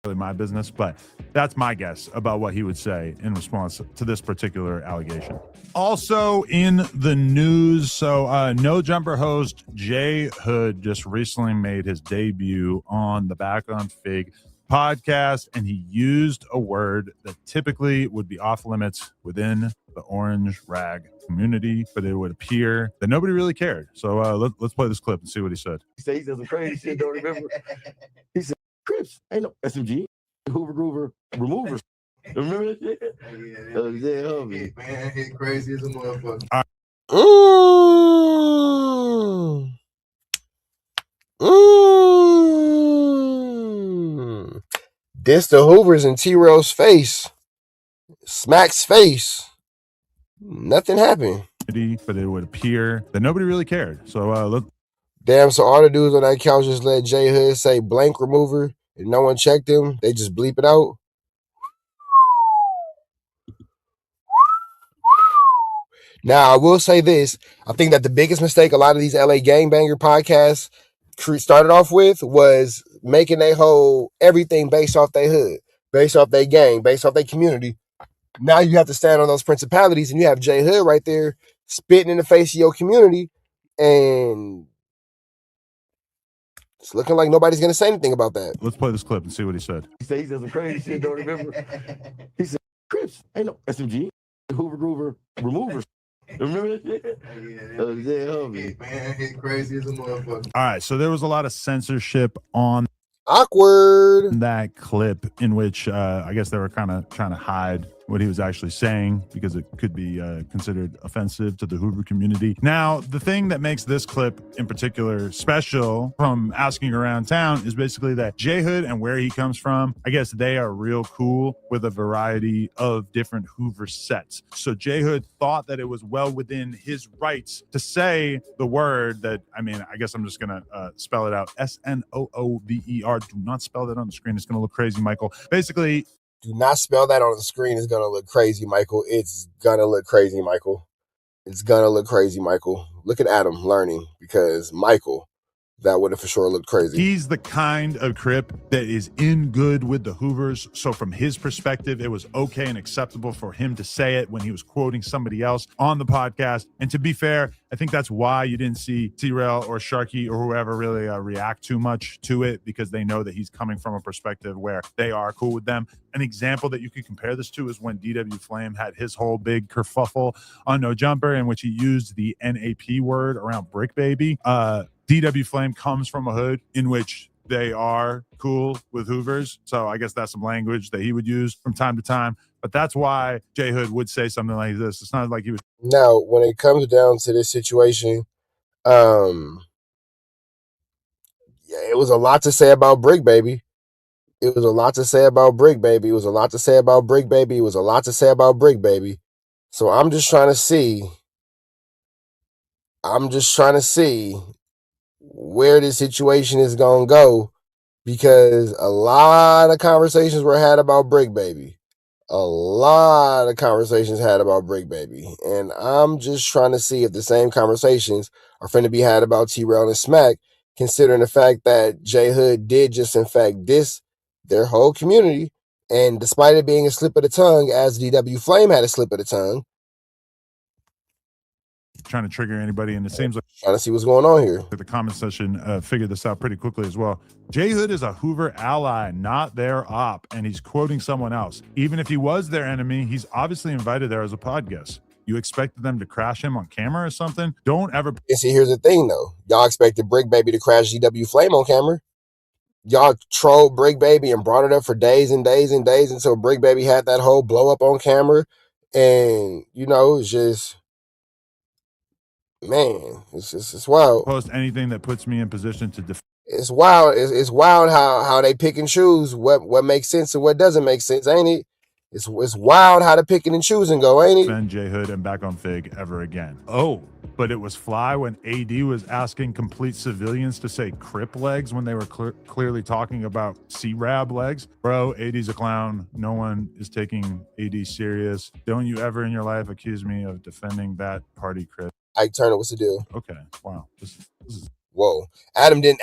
really my business, but that's my guess about what he would say in response to this particular allegation. Also in the news, so No Jumper host Jhood just recently made his debut on the Back on Fig podcast, and he used a word that typically would be off limits within the orange rag community, but it would appear that nobody really cared. So let's play this clip and see what he said. He said he said some crazy shit, don't remember. He said, Crips, ain't no SMG, Hoover Groover, removers. Remember that shit? Yeah, homie. Man, he crazy as a motherfucker. This the Hoovers in T-Rell's face. Smack's face. Nothing happened. But it would appear that nobody really cared. So damn, so all the dudes on that couch just let Jhood say blank remover and no one checked him. They just bleep it out. Now, I will say this. I think that the biggest mistake a lot of these LA gangbanger podcasts started off with was making their whole everything based off their hood, based off their gang, based off their community. Now you have to stand on those principalities, and you have Jhood right there spitting in the face of your community, and it's looking like nobody's going to say anything about that. Let's play this clip and see what he said. He said he said some crazy shit, don't remember. He said, Crips, ain't no SMG, Hoover Groover, removers. Remember that shit? Yeah, homie. Man, he crazy as a motherfucker. All right, so there was a lot of censorship on awkward that clip in which I guess they were kind of trying to hide what he was actually saying because it could be considered offensive to the Hoover community. Now, the thing that makes this clip in particular special from asking around town is basically that Jhood and where he comes from, I guess they are real cool with a variety of different Hoover sets. So Jhood thought that it was well within his rights to say the word that, I mean, I guess I'm just going to spell it out. SNOOVER. Do not spell that on the screen. It's going to look crazy, Michael. Basically, do not spell that on the screen. It's going to look crazy, Michael. It's going to look crazy, Michael. It's going to look crazy, Michael. Look at Adam learning because Michael, that would have for sure looked crazy. He's the kind of Crip that is in good with the Hoovers. So from his perspective, it was okay and acceptable for him to say it when he was quoting somebody else on the podcast. And to be fair, I think that's why you didn't see T-Rell or Sharky or whoever really react too much to it, because they know that he's coming from a perspective where they are cool with them. An example that you could compare this to is when DW Flame had his whole big kerfuffle on No Jumper, in which he used the NAP word around Brick Baby. DW Flame comes from a hood in which they are cool with Hoovers. So I guess that's some language that he would use from time to time. But that's why Jhood would say something like this. It's not like he was. Now, when it comes down to this situation, yeah, it was a lot to say about Brick Baby. It was a lot to say about Brick Baby. It was a lot to say about Brick Baby. It was a lot to say about Brick Baby. So I'm just trying to see where this situation is going to go, because a lot of conversations were had about Brick Baby. A lot of conversations had about Brick Baby. And I'm just trying to see if the same conversations are going to be had about T-Rell and Smack, considering the fact that Jhood did just, in fact, diss their whole community. And despite it being a slip of the tongue, as DW Flame had a slip of the tongue, trying to trigger anybody, and it seems like trying to see what's going on here. The comment section figured this out pretty quickly as well. Jhood is a Hoover ally, not their op, and he's quoting someone else. Even if he was their enemy, he's obviously invited there as a pod guest. You expected them to crash him on camera or something? Don't ever. And see, here's the thing, though. Y'all expected Brick Baby to crash DW Flame on camera. Y'all trolled Brick Baby and brought it up for days and days and days until Brick Baby had that whole blow up on camera. And, you know, it's just, man, it's wild. Post anything that puts me in position to defend. It's wild. It's wild how they pick and choose what makes sense and what doesn't make sense, ain't it? It's wild how to pick and choose and go, ain't it? Defend Jhood and Back on Fig ever again. Oh, but it was fly when AD was asking complete civilians to say Crip legs when they were clearly talking about C-Rab legs. Bro, AD's a clown. No one is taking AD serious. Don't you ever in your life accuse me of defending that party, Crip. Ike Turner, what's the deal? Okay, wow. This is Whoa. Adam didn't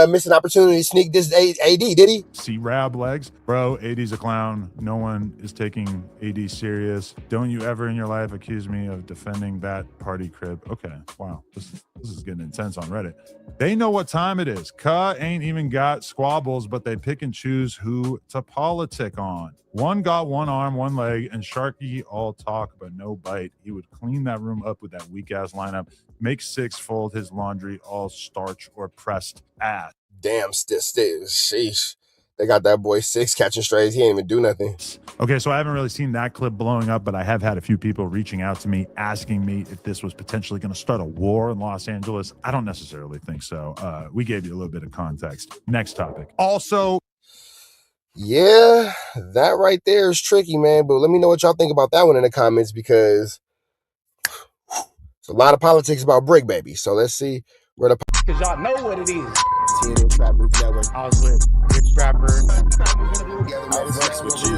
miss an opportunity to sneak this AD, did he? See Rab legs? Bro, AD's a clown. No one is taking AD serious. Don't you ever in your life accuse me of defending that party crib. Okay, wow. This is getting intense on Reddit. They know what time it is. Ka ain't even got squabbles, but they pick and choose who to politic on. One got one arm, one leg, and Sharky all talk but no bite. He would clean that room up with that weak-ass lineup, make Six fold his laundry all starch or pressed ass. Damn, sheesh. They got that boy Six catching strays. He ain't even do nothing. Okay, so I haven't really seen that clip blowing up, but I have had a few people reaching out to me asking me if this was potentially going to start a war in Los Angeles. I don't necessarily think so. We gave you a little bit of context. Next topic. Also, yeah, that right there is tricky, man. But let me know what y'all think about that one in the comments, because it's a lot of politics about Brick Baby. So let's see where the... Because y'all know what it is. TNN Trap News Network. I was with Rich Rapper. I was with you.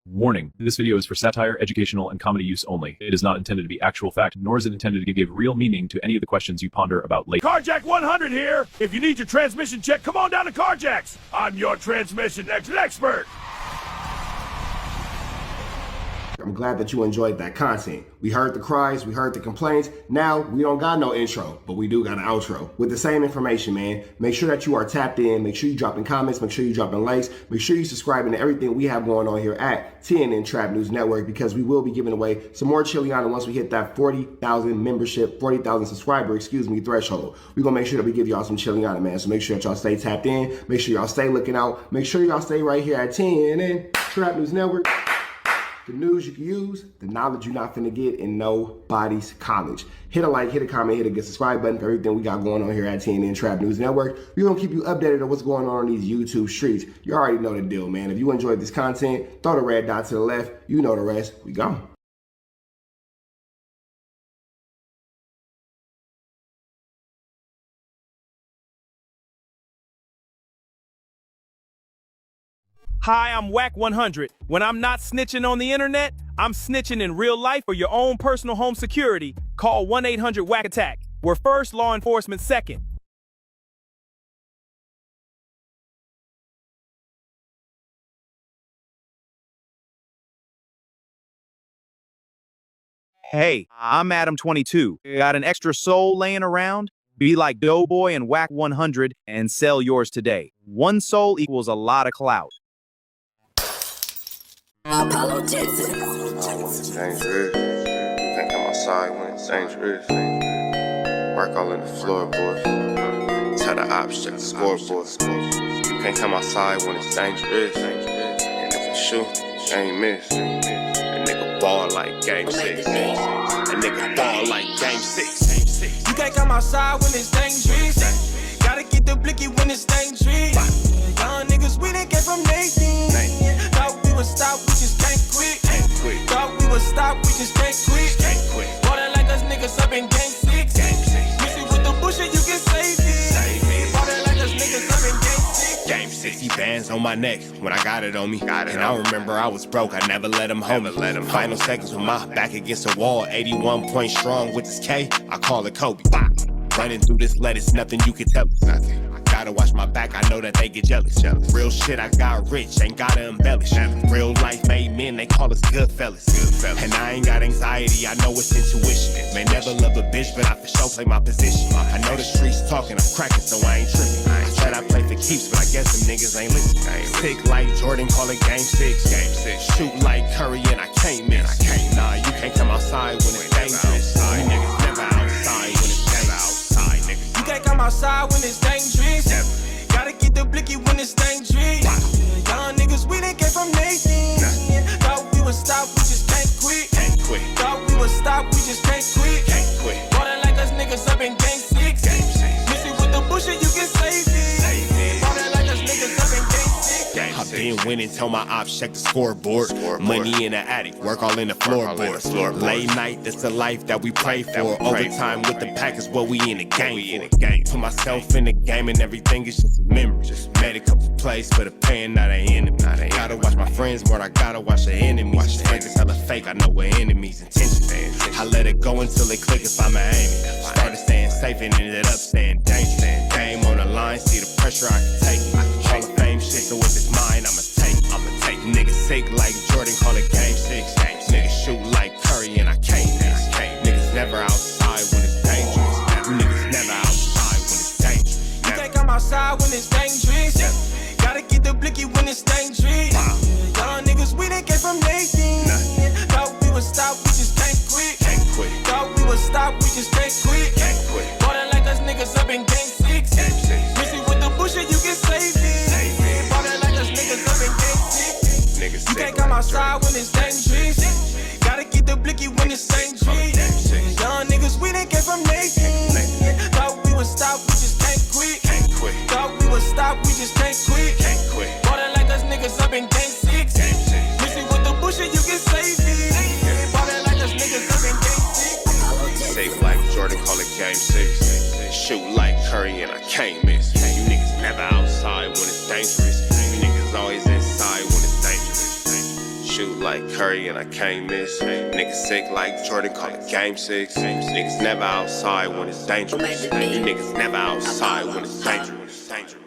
Warning, this video is for satire, educational, and comedy use only. It is not intended to be actual fact, nor is it intended to give real meaning to any of the questions you ponder about late. Carjack 100 here. If you need your transmission check, come on down to Carjack's. I'm your transmission expert. I'm glad that you enjoyed that content. We heard the cries, we heard the complaints. Now we don't got no intro, but we do got an outro with the same information, man. Make sure that you are tapped in. Make sure you dropping comments. Make sure you dropping likes. Make sure you subscribing to everything we have going on here at TNN Trap News Network, because we will be giving away some more Chiliana once we hit that 40,000 membership, 40,000 subscriber, threshold. We're gonna make sure that we give y'all some Chiliana, man. So make sure that y'all stay tapped in. Make sure y'all stay looking out. Make sure y'all stay right here at TNN Trap News Network. The news you can use, the knowledge you're not finna get in nobody's college. Hit a like, hit a comment, hit a good subscribe button for everything we got going on here at TNN Trap News Network. We're gonna keep you updated on what's going on these YouTube streets. You already know the deal, man. If you enjoyed this content, throw the red dot to the left. You know the rest. We gone. Hi, I'm Whack 100. When I'm not snitching on the internet, I'm snitching in real life. For your own personal home security, call 1-800-WACK-ATTACK. We're first, law enforcement second. Hey, I'm ADAM22. Got an extra soul laying around? Be like Doughboy and Whack 100 and sell yours today. One soul equals a lot of clout. Apollo Jackson. It's dangerous. Can't come outside when it's dangerous. Work all in the floorboard. Tell the ops, check the scoreboard. You can't come outside when it's dangerous. And if you shoot, you ain't miss. A nigga ball like game 6. A nigga ball like game 6. You can't come outside when it's dangerous. Gotta get the blicky when it's dangerous. Young niggas, we done came from Nathan. Thought we would stop, we just can't quit. Thought we would stop, we just can't quit. Water like us niggas up in game 6. Mix it with the bullshit, you can save it. Water like us niggas up in game 6. Game 60 bands on my neck when I got it on me. And I remember I was broke, I never let them hold me. Final seconds with my back against the wall. 81 point strong with this K, I call it Kobe. Running through this lettuce, nothing you can tell us. Gotta watch my back, I know that they get jealous. Real shit, I got rich, ain't gotta embellish. Real life made men, they call us good fellas. And I ain't got anxiety, I know it's intuition. May never love a bitch, but I for sure play my position. I know the streets talking, I'm cracking, so I ain't tripping. I said I play for keeps, but I guess them niggas ain't listening. Sick like Jordan, call it game 6. Shoot like Curry, and I can't miss. Nah, you can't come outside when it's dangerous. You niggas never outside when it's dangerous. You can't come outside when it's dangerous. Gotta get the blicky when it's dangerous. Young niggas, we done came from Nathan. Thought we would stop, we just can't quit. Thought we would stop, we just can't quit. Water like us niggas up in game 6. Mix it with the bullshit, you can save it. Water like us niggas up in game 6. I've been went and told my ops check the scoreboard. Money in the attic, work all in the floorboards. Late night, that's the life that we pray for. Overtime with the pack is what we in the game for. Put myself in the game and everything is just a memory. Just made a couple plays for the pain, not an enemy. Gotta watch my friends more, I gotta watch the enemies. Friends is hella fake, I know we're enemies' intentions. I let it go until it click if I'm aiming. Started staying safe and ended up staying dangerous. Game on the line, see the pressure I can take. Hall of Fame shit, so if it's mine, I'ma take. Niggas sick like Jordan, call it game 6. Niggas shoot like Curry and I can't miss. Niggas never outside when it's dangerous. Niggas never outside when it's dangerous. You think I'm outside when it's dangerous? Gotta get the blicky when it's dangerous. Young niggas, we didn't get from Nathan. Thought we would stop, we just can't quit. Thought we would stop, we just can't quit. Ballin' like us niggas up in game 6. Missy with the bullshit, you can save it. Ballin' like us niggas up in game 6. You think I'm outside when it's dangerous? Gotta get the blicky when it's dangerous. Young niggas, we didn't get from Nathan. Thought we would stop, we just can't quit. Thought we would stop, we just can't quit. Ballin' like us niggas up in game 6. Missy with the bullshit, you can save it. Ballin' like us niggas up in game 6. Safe like Jordan, call it game 6. Shoot like Curry and I can't miss. You niggas never outside when it's dangerous. You niggas always inside when it's dangerous. Shoot like Curry and I can't miss. Niggas sick like Jordan, call it game 6. Niggas never outside when it's dangerous. You niggas never outside when it's dangerous.